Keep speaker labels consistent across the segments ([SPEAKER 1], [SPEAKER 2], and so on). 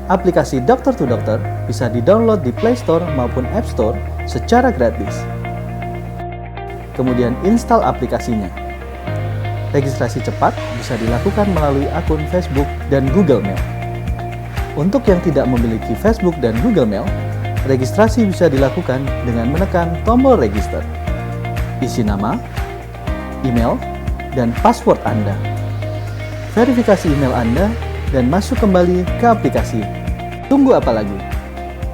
[SPEAKER 1] Aplikasi Dokter to Dokter bisa di-download di Play Store maupun App Store secara gratis. Kemudian install aplikasinya. Registrasi cepat bisa dilakukan melalui akun Facebook dan Google Mail. Untuk yang tidak memiliki Facebook dan Google Mail, registrasi bisa dilakukan dengan menekan tombol register. Isi nama, email, dan password Anda. Verifikasi email Anda dan masuk kembali ke aplikasi. Tunggu apa lagi?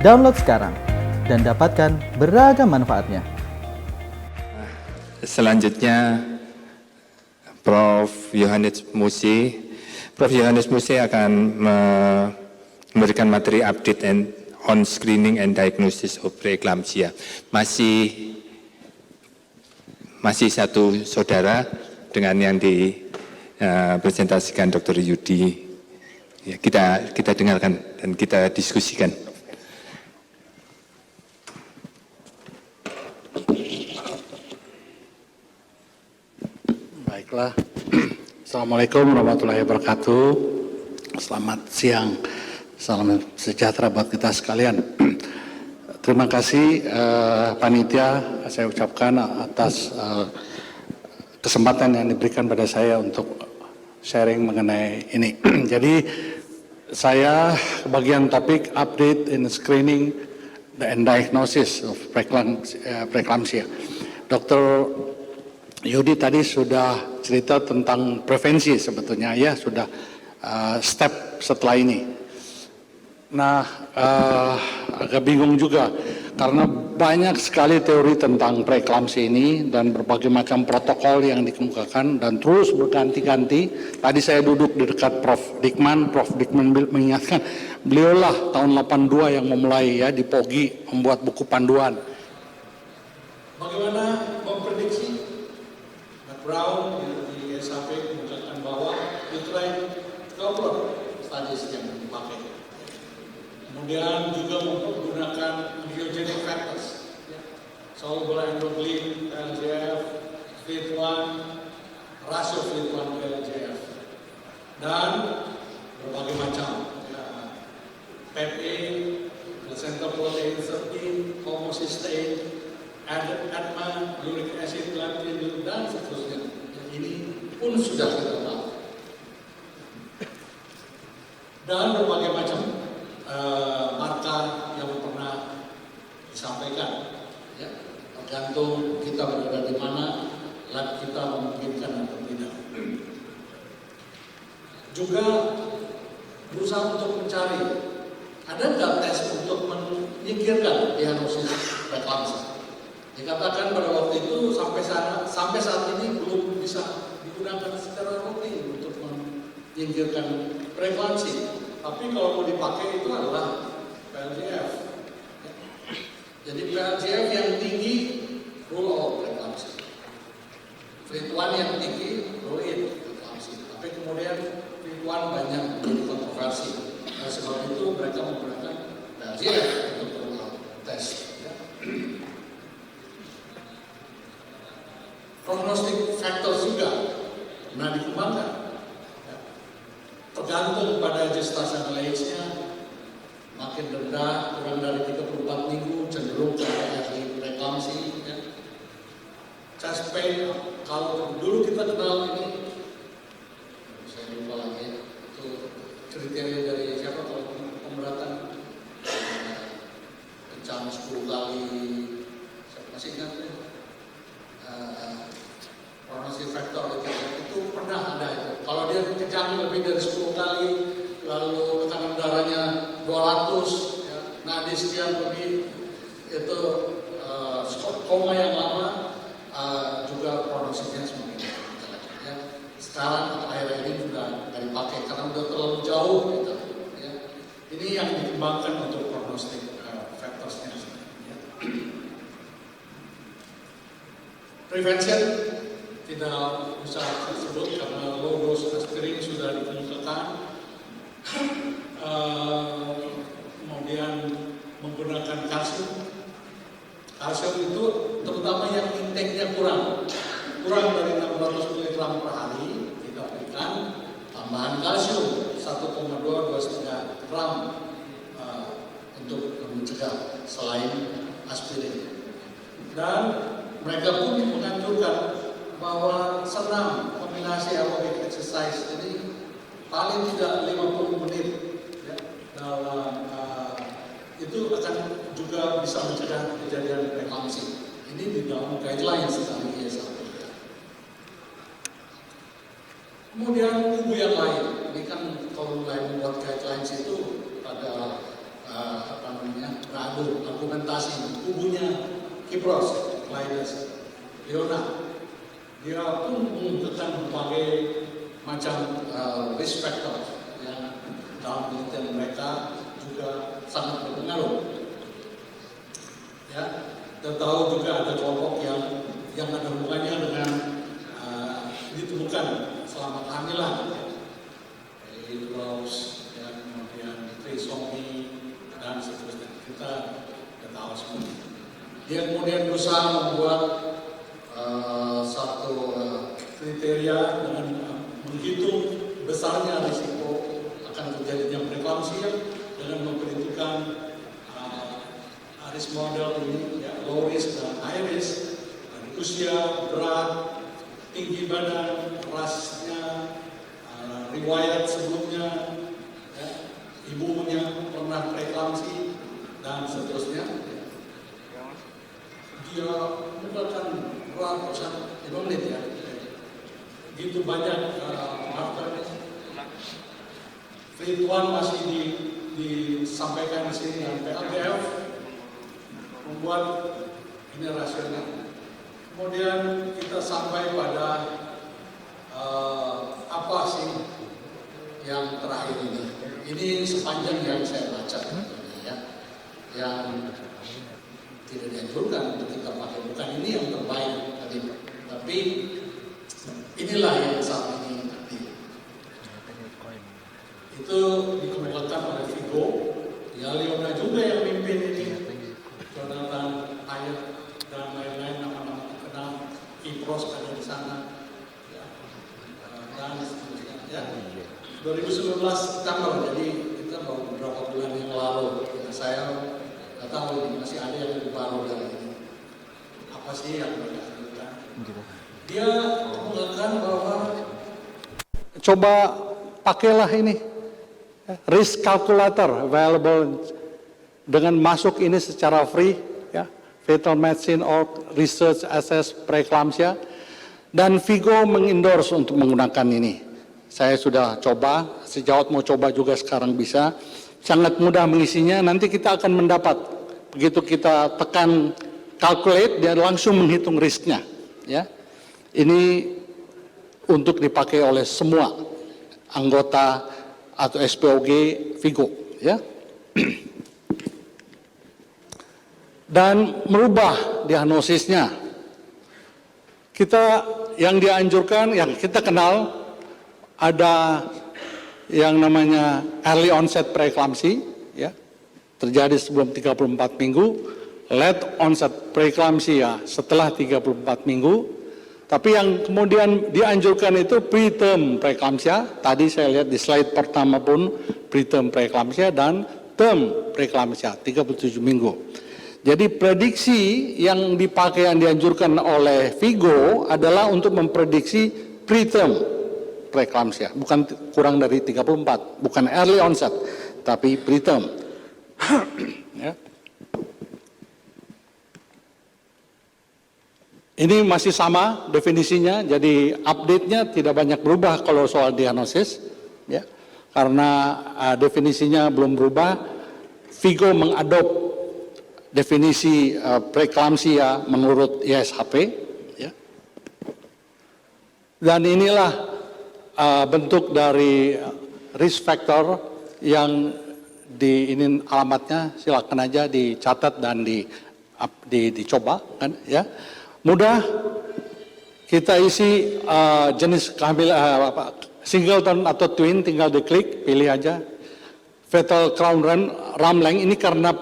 [SPEAKER 1] Download sekarang dan dapatkan beragam manfaatnya.
[SPEAKER 2] Selanjutnya, Prof. Yohanes Muse. Prof. Yohanes Muse akan memberikan materi update on screening and diagnosis of preeclampsia. Masih satu saudara dengan yang dipresentasikan Dr. Yudi. Ya, kita dengarkan dan kita diskusikan.
[SPEAKER 3] Baiklah, Assalamualaikum warahmatullahi wabarakatuh. Selamat siang, salam sejahtera buat kita sekalian. Terima kasih panitia saya ucapkan atas kesempatan yang diberikan pada saya untuk sharing mengenai ini. Jadi saya bagian topik update in screening and diagnosis of preeclampsia. Dr. Yudi tadi sudah cerita tentang prevensi sebetulnya ya, sudah step setelah ini. Nah, agak bingung juga karena banyak sekali teori tentang preeklamsia ini dan berbagai macam protokol yang dikemukakan dan terus berganti-ganti. Tadi saya duduk di dekat Prof. Dikman mengingatkan, beliaulah tahun 82 yang memulai ya di POGI membuat buku panduan. Bagaimana memprediksi? Brown di SAP mengucapkan bahwa uterine Doppler statis yang dipakai. Kemudian juga menggunakan embryogenic factors, soluble endoglin, LGF, FLT1, rasio FLT1 ke LGF, dan berbagai macam PEP-A, placenta protein 13, homocysteine, ADMA, uric acid, lactin, dan seterusnya. Ini pun sudah kita tahu. Dan berbagai macam marka yang pernah disampaikan, ya, tergantung kita berada di mana, lab kita memungkinkan atau tidak. Juga berusaha untuk mencari, ada nggak tes untuk menyingkirkan diagnosis preeklamsia? Dikatakan pada waktu itu sampai saat ini belum bisa digunakan secara rutin untuk menyingkirkan preeklamsia. Tapi kalau mau dipakai itu adalah PLGF. Jadi PLGF yang tinggi rule out preeklamsia. FLT1 yang tinggi rule in preeklamsia. Tapi kemudian FLT1 banyak menjadi kontroversi. Oleh sebab itu mereka menggunakan PLGF untuk rule out tes. Prognostic factors juga pernah dikembangkan. Tergantung pada gestational age-nya, makin rendah, kurang dari 34 minggu, cenderung ke early preeclampsia. Ya. Chest pain, kalau dulu kita kenal ini, saya lupa lagi, itu kriteria dari siapa kalau pemberatan kencang 10 kali, saya masih ingat ya. Prognostic factor itu pernah ada itu. Kalau dia kencang lebih dari 10 kali, lalu tekanan darahnya 200, ya, nadi sekian lebih, itu koma yang lama, juga prognosisnya semakin jelek. Ya. Sekarang akhir ini sudah nggak dipakai karena sudah terlalu jauh. Gitu, ya. Ini yang dikembangkan untuk prognostic factorsnya. Ya. Prevention tidak bisa disebut karena low dose aspirin sudah dikemukakan. Kemudian menggunakan kalsium. Kalsium itu terutama yang intake-nya kurang dari 600 mg per hari, kita berikan tambahan kalsium 1,2-2,5 gram selain aspirin. Dan mereka pun menganjurkan bahwa senam kombinasi aerobic exercise ini paling tidak 50 menit ya, dalam itu akan juga bisa mencegah kejadian preeklamsi. Ini di dalam guidelines dari ISHP. Kemudian kubu yang lain, ini kan kalau mulai membuat guidelines itu pada argumentasi kubunya Kipros, Linus, Leona, dia pun menunjukkan berbagai macam risk factor yang dalam penelitian mereka juga sangat berpengaruh. Ya, kita tahu juga ada kelompok yang ada hubungannya dengan ditemukan selama kehamilan, Rose, ya, kemudian trisomi dan seterusnya. Kita tahu semua. Dia kemudian berusaha membuat satu kriteria dengan menghitung besarnya risiko akan terjadinya preeklamsia dengan memperhitungkan risk model ini, ya, low risk dan high risk, dan usia, berat, tinggi badan, rasnya, riwayat sebelumnya, ya, ibunya pernah preeklamsi dan seterusnya. Dia menggunakan berapa 5 menit ya, begitu banyak markernya. Rituan masih disampaikan di sini dan PLDF membuat ini rasional. Kemudian kita sampai pada apa sih yang terakhir ini? Ini sepanjang yang saya baca, ya, yang tidak dianjurkan untuk kita pakai. Bukan ini yang terbaik tadi, tapi inilah yang saat ini aktif. Itu dikemukakan oleh Vigo, ya, Leona juga yang mimpin ini, Jonathan Ayat dan lain-lain nama-nama terkenal, Kipros ada di sana, ya, dan seterusnya. Ya. 2019 September, jadi kita baru beberapa bulan yang lalu. Ya, saya nggak tahu ini masih ada yang lebih baru dari ini. Apa sih yang mereka lakukan? Dia mengatakan bahwa coba pakailah ini risk calculator available dengan masuk ini secara free, ya, Fetal Medicine Org Research Assess Preeclampsia, dan Vigo mengendorse untuk menggunakan ini. Saya sudah coba, sejawat mau coba juga sekarang bisa, sangat mudah mengisinya. Nanti kita akan mendapat, begitu kita tekan calculate, dia langsung menghitung risknya, ya. Ini untuk dipakai oleh semua anggota atau SPOG Vigo, ya. Dan merubah diagnosisnya. Kita yang dianjurkan, yang kita kenal, ada yang namanya early onset preeclampsia, ya, terjadi sebelum 34 minggu, late onset preeclampsia setelah 34 minggu, tapi yang kemudian dianjurkan itu preterm preeclampsia. Tadi saya lihat di slide pertama pun preterm preeclampsia dan term preeclampsia 37 minggu. Jadi prediksi yang dipakai, yang dianjurkan oleh Vigo adalah untuk memprediksi preterm preeclampsia, bukan kurang dari 34, bukan early onset, tapi preterm. Ya. Ini masih sama definisinya, jadi update-nya tidak banyak berubah kalau soal diagnosis, ya, karena definisinya belum berubah. Vigo mengadop definisi preeclampsia menurut ISHP, ya. Dan inilah bentuk dari risk factor yang ini alamatnya, silakan aja dicatat dan dicoba, kan, ya. Mudah, kita isi jenis kehamilan singleton atau twin, tinggal diklik, pilih aja. Fetal crown rumlang ini karena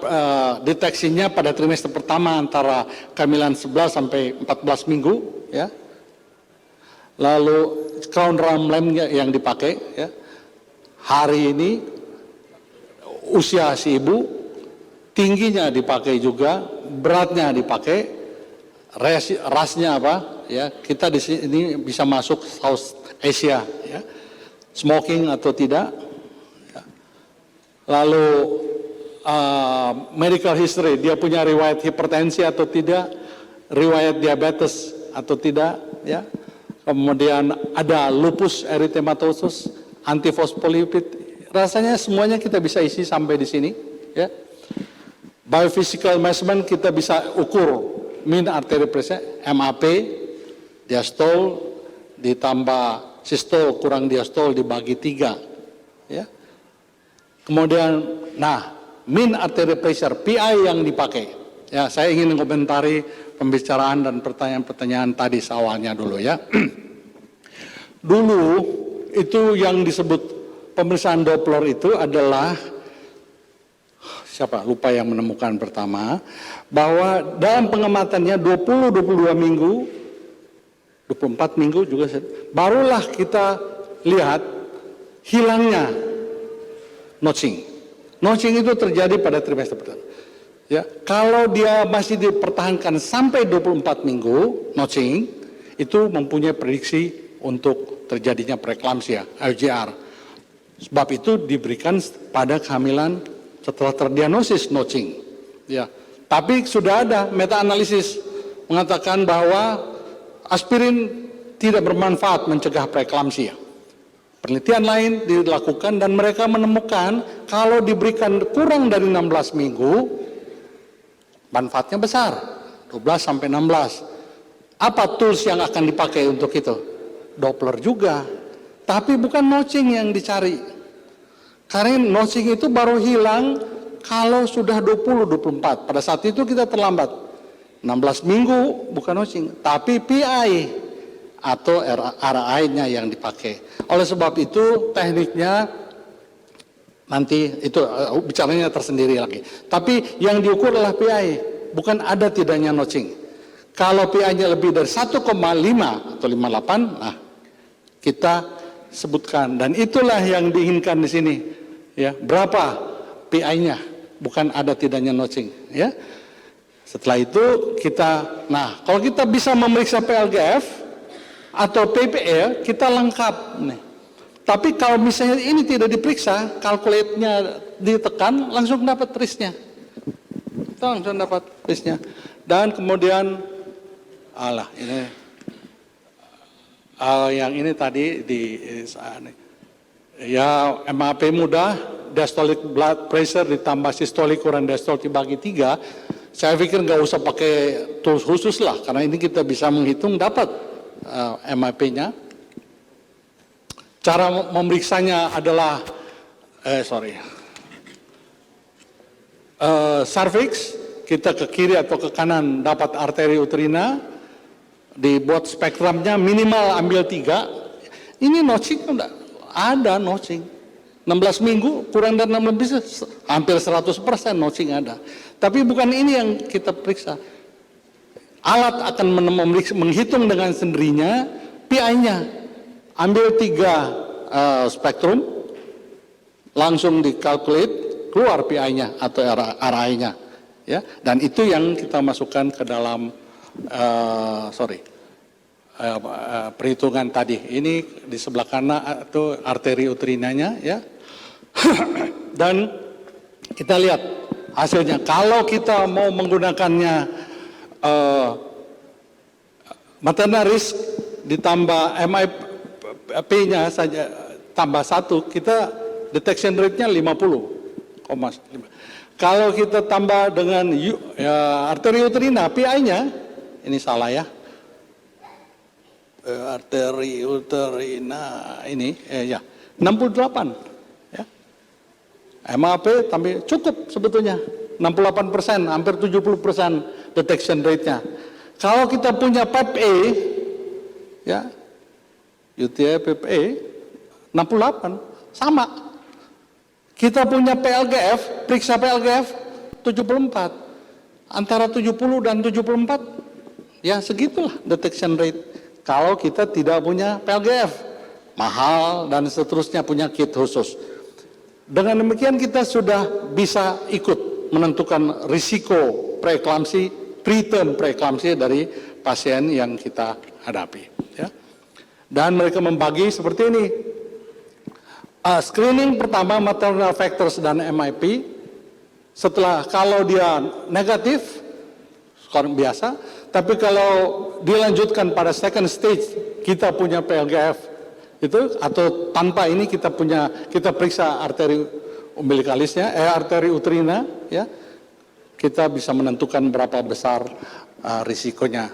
[SPEAKER 3] deteksinya pada trimester pertama antara kehamilan 11 sampai 14 minggu, ya. Lalu crown rumlang yang dipakai, ya, hari ini, usia si ibu, tingginya dipakai juga, beratnya dipakai, rasnya apa, ya kita di sini bisa masuk South Asia, ya, smoking atau tidak, ya. Lalu medical history, dia punya riwayat hipertensi atau tidak, riwayat diabetes atau tidak, ya. Kemudian ada lupus erythematosus, antifosfolipid, rasanya semuanya kita bisa isi sampai di sini, ya. Biophysical measurement kita bisa ukur mean artery pressure, MAP, diastol ditambah sistol kurang diastol dibagi 3, ya. Kemudian, mean artery pressure, PI yang dipakai. Ya, saya ingin komentari pembicaraan dan pertanyaan-pertanyaan tadi awalnya dulu, ya. Dulu itu yang disebut pemeriksaan Doppler itu adalah siapa? Lupa yang menemukan pertama, bahwa dalam pengamatannya 20-22 minggu, 24 minggu juga, barulah kita lihat hilangnya notching. Notching itu terjadi pada trimester pertama. Ya, kalau dia masih dipertahankan sampai 24 minggu, notching, itu mempunyai prediksi untuk terjadinya preeklamsia, LGR. Sebab itu diberikan pada kehamilan setelah terdiagnosis notching. Ya, tapi sudah ada meta-analisis mengatakan bahwa aspirin tidak bermanfaat mencegah preeklamsia. Penelitian lain dilakukan dan mereka menemukan kalau diberikan kurang dari 16 minggu, manfaatnya besar, 12 sampai 16. Apa tools yang akan dipakai untuk itu? Doppler juga, tapi bukan notching yang dicari. Karena notching itu baru hilang kalau sudah 20-24. Pada saat itu kita terlambat. 16 minggu bukan notching, tapi PI atau RAI-nya yang dipakai. Oleh sebab itu tekniknya nanti itu bicaranya tersendiri lagi. Tapi yang diukur adalah PI, bukan ada tidaknya notching. Kalau PI-nya lebih dari 1,5 atau 58, nah kita sebutkan, dan itulah yang diinginkan di sini. Ya, berapa PI-nya, bukan ada tidaknya notching. Ya. Setelah itu kita, kalau kita bisa memeriksa PLGF atau PPE, kita lengkap nih. Tapi kalau misalnya ini tidak diperiksa, kalkulatnya ditekan, langsung dapat risknya. Kita langsung dapat risknya. Dan kemudian, yang ini tadi ya MAP mudah, diastolic blood pressure ditambah systolic kurang diastolic dibagi 3. Saya pikir nggak usah pakai tools khusus lah, karena ini kita bisa menghitung dapat MAP-nya. Cara memeriksanya adalah, cervix, kita ke kiri atau ke kanan dapat arteri uterina, dibuat spektrumnya minimal ambil 3. Ini notching enggak? Ada notching. 16 minggu kurang dari 16 bisa hampir 100% notching ada. Tapi bukan ini yang kita periksa. Alat akan menghitung dengan sendirinya PI-nya. Ambil 3 spektrum, langsung dikalkulate, keluar PI-nya atau RAI-nya. Ya, dan itu yang kita masukkan ke dalam perhitungan tadi. Ini di sebelah kanan itu arteri uterinanya, ya. Dan kita lihat hasilnya. Kalau kita mau menggunakannya maternal risk ditambah MIP-nya saja tambah 1, kita detection rate-nya 50,5. Kalau kita tambah dengan arteri uterina, PI-nya, ini salah ya, arteri uterina ini, 68, ya. MAP tapi cukup sebetulnya, 68%, hampir 70% detection rate-nya. Kalau kita punya PEP-A, ya, UTI PEP-A, 68, sama. Kita punya PLGF, periksa PLGF 74. Antara 70 dan 74, ya segitulah detection rate. Kalau kita tidak punya PLGF, mahal dan seterusnya punya kit khusus. Dengan demikian kita sudah bisa ikut menentukan risiko preeklamsi, preterm preeklamsi dari pasien yang kita hadapi. Ya. Dan mereka membagi seperti ini. Screening pertama maternal factors dan MIP. Setelah kalau dia negatif, skor biasa. Tapi kalau dilanjutkan pada second stage, kita punya PLGF itu, atau tanpa ini kita periksa arteri umbilikalisnya, arteri uterina, ya, kita bisa menentukan berapa besar risikonya.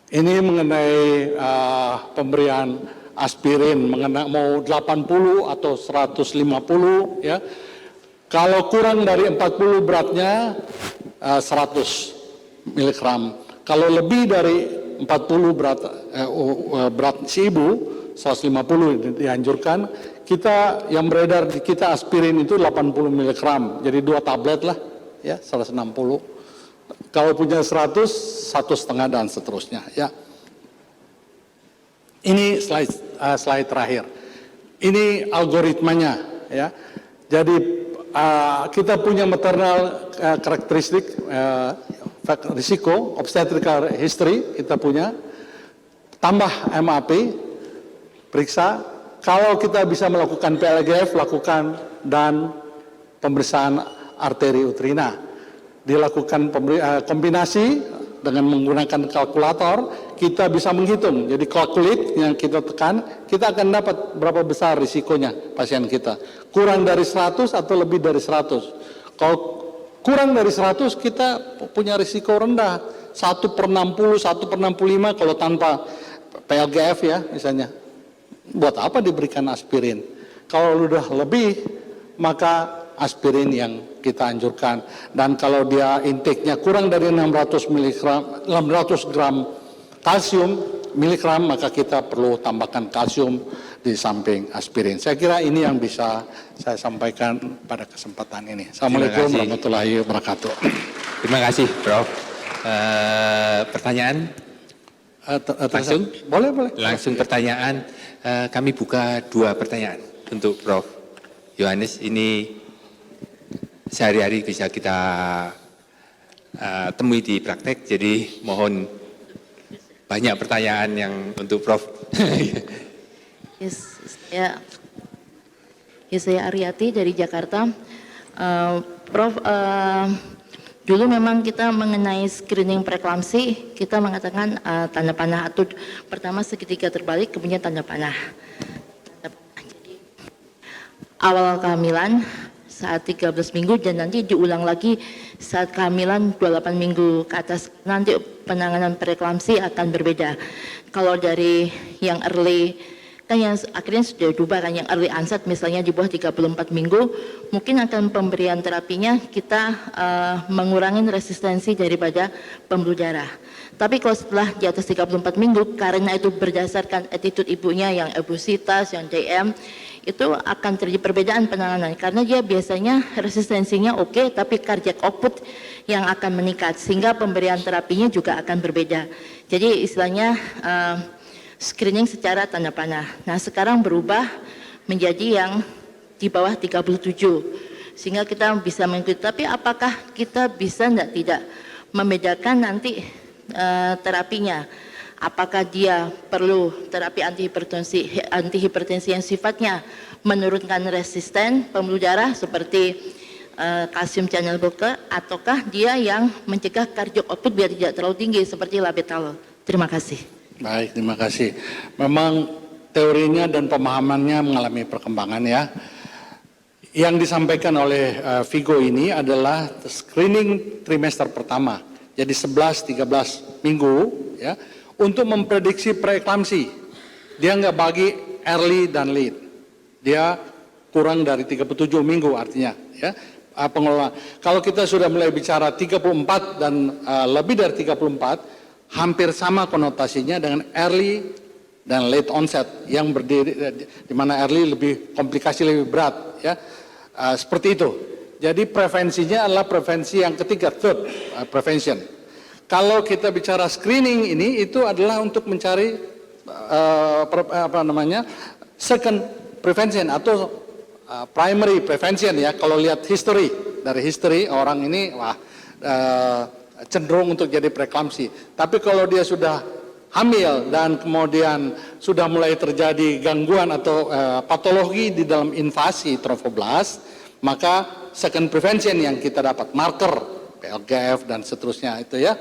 [SPEAKER 3] Ini mengenai pemberian aspirin, mengenai mau 80 atau 150, ya. Kalau kurang dari 40 beratnya 100 mg. Kalau lebih dari 40 berat si ibu 150 dianjurkan. Kita yang beredar di kita aspirin itu 80 mg. Jadi 2 tablet lah, ya, 160. Kalau punya 100, 1,5 dan seterusnya, ya. Ini slide terakhir. Ini algoritmanya, ya. Jadi kita punya maternal karakteristik risiko, obstetrical history kita punya, tambah MAP, periksa. Kalau kita bisa melakukan PLGF, lakukan, dan pemeriksaan arteri uterina. Dilakukan kombinasi dengan menggunakan kalkulator, kita bisa menghitung. Jadi calculate yang kita tekan, kita akan dapat berapa besar risikonya pasien kita. Kurang dari 100 atau lebih dari 100. Kalau kurang dari 100 kita punya risiko rendah. 1/60, 1/65 kalau tanpa PLGF, ya, misalnya. Buat apa diberikan aspirin? Kalau sudah lebih, maka aspirin yang kita anjurkan. Dan kalau dia intake-nya kurang dari 600 gram kalsium miligram, maka kita perlu tambahkan kalsium di samping aspirin. Saya kira ini yang bisa saya sampaikan pada kesempatan ini. Assalamualaikum warahmatullahi wabarakatuh.
[SPEAKER 2] Terima kasih, Prof. Pertanyaan? Langsung?
[SPEAKER 3] Boleh.
[SPEAKER 2] Langsung pertanyaan. Kami buka 2 pertanyaan untuk Prof. Yohanes. Ini sehari-hari bisa kita temui di praktek, jadi mohon banyak pertanyaan yang untuk Prof.
[SPEAKER 4] Yes, saya Aryati dari Jakarta. Prof, dulu memang kita mengenai screening preeklamsi, kita mengatakan tanda panah atau pertama seketika terbalik, kemudian tanda panah. Jadi awal kehamilan saat 13 minggu dan nanti diulang lagi saat kehamilan 28 minggu ke atas. Nanti penanganan preeklamsi akan berbeda. Kalau dari yang early, kan yang akhirnya sudah berubah kan, yang early onset misalnya di bawah 34 minggu, mungkin akan pemberian terapinya kita mengurangi resistensi daripada pembuluh darah. Tapi kalau setelah di atas 34 minggu, karena itu berdasarkan attitude ibunya yang obesitas, yang DM, itu akan terjadi perbedaan penanganan. Karena dia biasanya resistensinya oke, tapi cardiac output yang akan meningkat, sehingga pemberian terapinya juga akan berbeda. Jadi istilahnya screening secara tanda panah. Nah sekarang berubah menjadi yang di bawah 37, sehingga kita bisa mengikuti. Tapi apakah kita bisa tidak membedakan nanti terapinya? Apakah dia perlu terapi antihipertensi yang sifatnya menurunkan resisten pembuluh darah seperti kalsium channel blocker, ataukah dia yang mencegah cardiac output biar tidak terlalu tinggi seperti labetalol? Terima kasih.
[SPEAKER 3] Baik, terima kasih. Memang teorinya dan pemahamannya mengalami perkembangan, ya. Yang disampaikan oleh Vigo ini adalah screening trimester pertama. Jadi 11-13 minggu, ya, untuk memprediksi preeklamsi. Dia nggak bagi early dan late. Dia kurang dari 37 minggu artinya, ya. Pengelola. Kalau kita sudah mulai bicara 34 dan lebih dari 34, hampir sama konotasinya dengan early dan late onset, yang berdiri di mana early lebih komplikasi, lebih berat, ya. Seperti itu. Jadi prevensinya adalah prevensi yang ketiga, third prevention. Kalau kita bicara screening ini, itu adalah untuk mencari second prevention atau primary prevention, ya. Kalau lihat history, dari history orang ini cenderung untuk jadi preeklamsi. Tapi kalau dia sudah hamil dan kemudian sudah mulai terjadi gangguan atau patologi di dalam invasi trofoblas, maka second prevention yang kita dapat, marker PLGF dan seterusnya itu ya,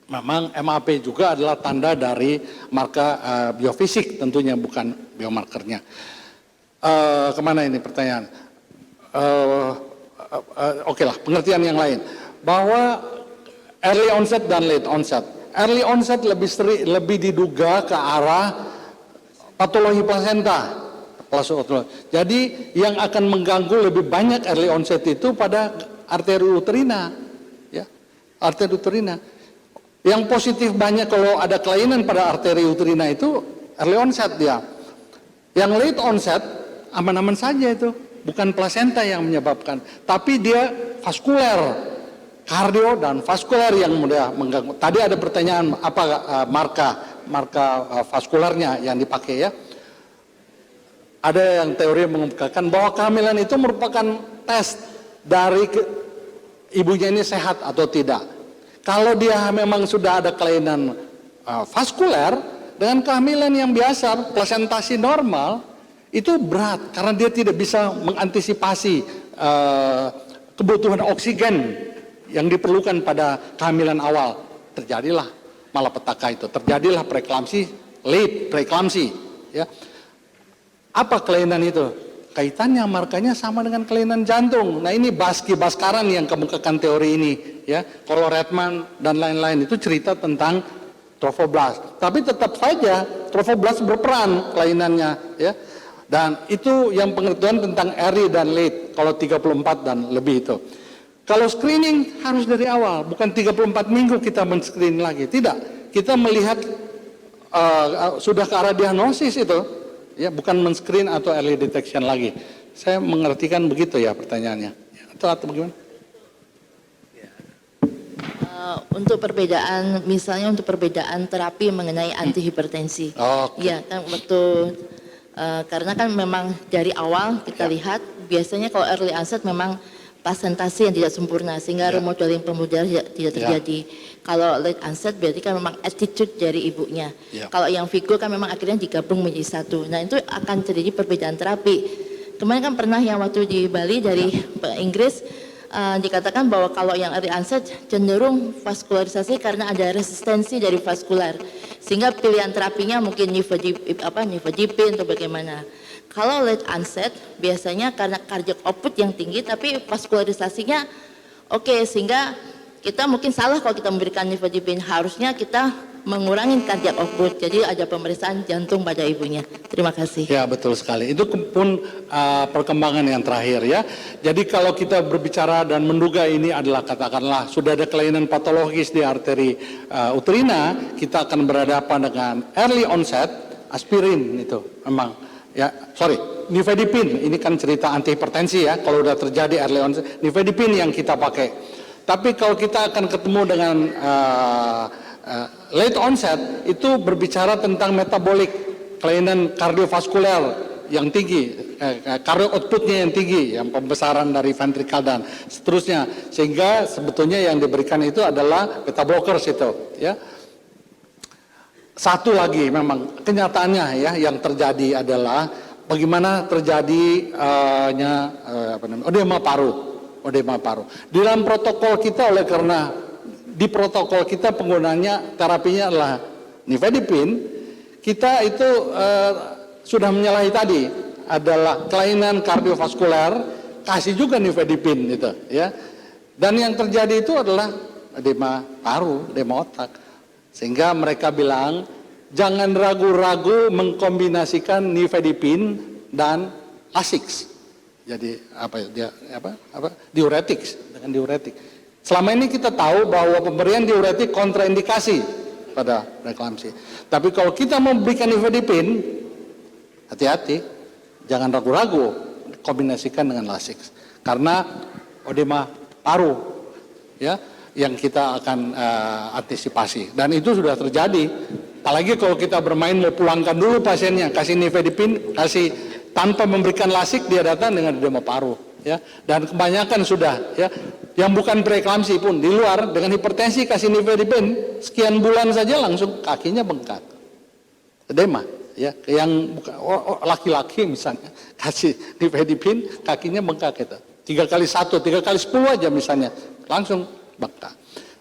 [SPEAKER 3] memang MAP juga adalah tanda dari marka biofisik tentunya, bukan biomarkernya. Kemana ini pertanyaan? Oke lah, pengertian yang lain bahwa early onset dan late onset. Early onset lebih diduga ke arah patologi plasenta. Jadi yang akan mengganggu lebih banyak early onset itu pada arteri uterina, ya, arteri uterina. Yang positif banyak kalau ada kelainan pada arteri uterina itu early onset dia. Yang late onset aman-aman saja itu, bukan plasenta yang menyebabkan, tapi dia vaskuler. Kardio dan vaskuler yang mudah mengganggu. Tadi ada pertanyaan apa marka vaskulernya yang dipakai ya. Ada yang teori mengungkapkan bahwa kehamilan itu merupakan tes dari ibunya ini sehat atau tidak. Kalau dia memang sudah ada kelainan vaskuler dengan kehamilan yang biasa, plasentasi normal, itu berat karena dia tidak bisa mengantisipasi kebutuhan oksigen yang diperlukan pada kehamilan awal. Terjadilah malapetaka itu, terjadilah preeklamsi, late preeklamsi ya. Apa kelainan itu? Kaitannya markanya sama dengan kelainan jantung. Nah ini Baskaran yang kemukakan teori ini ya. Kalau Redman dan lain-lain itu cerita tentang trofoblas, tapi tetap saja trofoblas berperan kelainannya ya. Dan itu yang pengertian tentang early dan late, kalau 34 dan lebih itu. Kalau screening harus dari awal, bukan 34 minggu kita men-screen lagi. Tidak, kita melihat sudah ke arah diagnosis itu, ya, bukan men-screen atau early detection lagi. Saya mengertikan begitu ya pertanyaannya. Atau bagaimana?
[SPEAKER 4] Untuk perbedaan, misalnya untuk perbedaan terapi mengenai antihipertensi. Ya, kan waktu karena kan memang dari awal kita lihat biasanya kalau early onset memang plasentasi yang tidak sempurna sehingga remodeling pembuluh tidak terjadi. Kalau late onset berarti kan memang attitude dari ibunya. Kalau yang Vigo kan memang akhirnya digabung menjadi satu. Nah itu akan terjadi perbedaan terapi. Kemarin kan pernah yang waktu di Bali dari Inggris dikatakan bahwa kalau yang early onset cenderung vaskularisasi karena ada resistensi dari vaskular. Sehingga pilihan terapinya mungkin nifedipin atau bagaimana. Kalau late onset biasanya karena cardiac output yang tinggi tapi vaskularisasinya oke, sehingga kita mungkin salah kalau kita memberikan nifedipin, harusnya kita mengurangi cardiac output. Jadi ada pemeriksaan jantung pada ibunya. Terima kasih.
[SPEAKER 3] Ya betul sekali. Itu pun perkembangan yang terakhir ya. Jadi kalau kita berbicara dan menduga ini adalah katakanlah sudah ada kelainan patologis di arteri uterina, kita akan berhadapan dengan early onset aspirin itu memang. Ya, nifedipin ini kan cerita antihipertensi ya. Kalau udah terjadi early onset, nifedipin yang kita pakai. Tapi kalau kita akan ketemu dengan late onset, itu berbicara tentang metabolik, kelainan kardiovaskuler yang tinggi, cardio outputnya yang tinggi, yang pembesaran dari ventrikal dan seterusnya. Sehingga sebetulnya yang diberikan itu adalah beta blockers itu, ya. Satu lagi memang kenyataannya ya yang terjadi adalah bagaimana terjadi edema paru. Di dalam protokol kita oleh karena di protokol kita penggunaannya terapinya adalah nifedipin, kita itu sudah menyalahi tadi adalah kelainan kardiovaskuler, kasih juga nifedipin itu ya. Dan yang terjadi itu adalah edema paru, edema otak. Sehingga mereka bilang jangan ragu-ragu mengkombinasikan nifedipin dan Lasix. Jadi diuretics dengan diuretik. Selama ini kita tahu bahwa pemberian diuretik kontraindikasi pada preeklamsi. Tapi kalau kita memberikan nifedipin, hati-hati, jangan ragu-ragu kombinasikan dengan Lasix. Karena edema paru ya yang kita akan antisipasi, dan itu sudah terjadi. Apalagi kalau kita bermain mau pulangkan dulu pasiennya, kasih nifedipin, kasih tanpa memberikan lasik, dia datang dengan edema paru. ya, dan kebanyakan sudah, ya, yang bukan preeklamsi pun di luar dengan hipertensi kasih nifedipin sekian bulan saja langsung kakinya bengkak, edema, ya, yang laki-laki misalnya kasih nifedipin kakinya bengkak itu, 3 kali 1, 3 kali 10 aja misalnya langsung bengkak,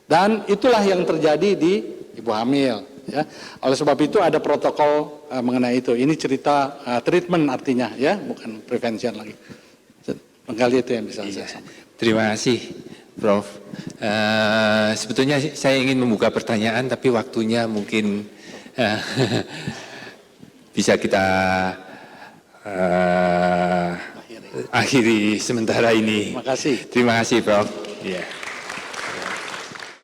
[SPEAKER 3] dan itulah yang terjadi di ibu hamil. Ya, oleh sebab itu ada protokol mengenai itu. Ini cerita treatment artinya, ya, bukan prevention lagi. Menggali itu yang bisa saya sampaikan.
[SPEAKER 2] Terima kasih, Prof. Sebetulnya saya ingin membuka pertanyaan, tapi waktunya mungkin bisa kita akhiri sementara ini.
[SPEAKER 3] Terima kasih.
[SPEAKER 2] Terima kasih, Prof. Yeah.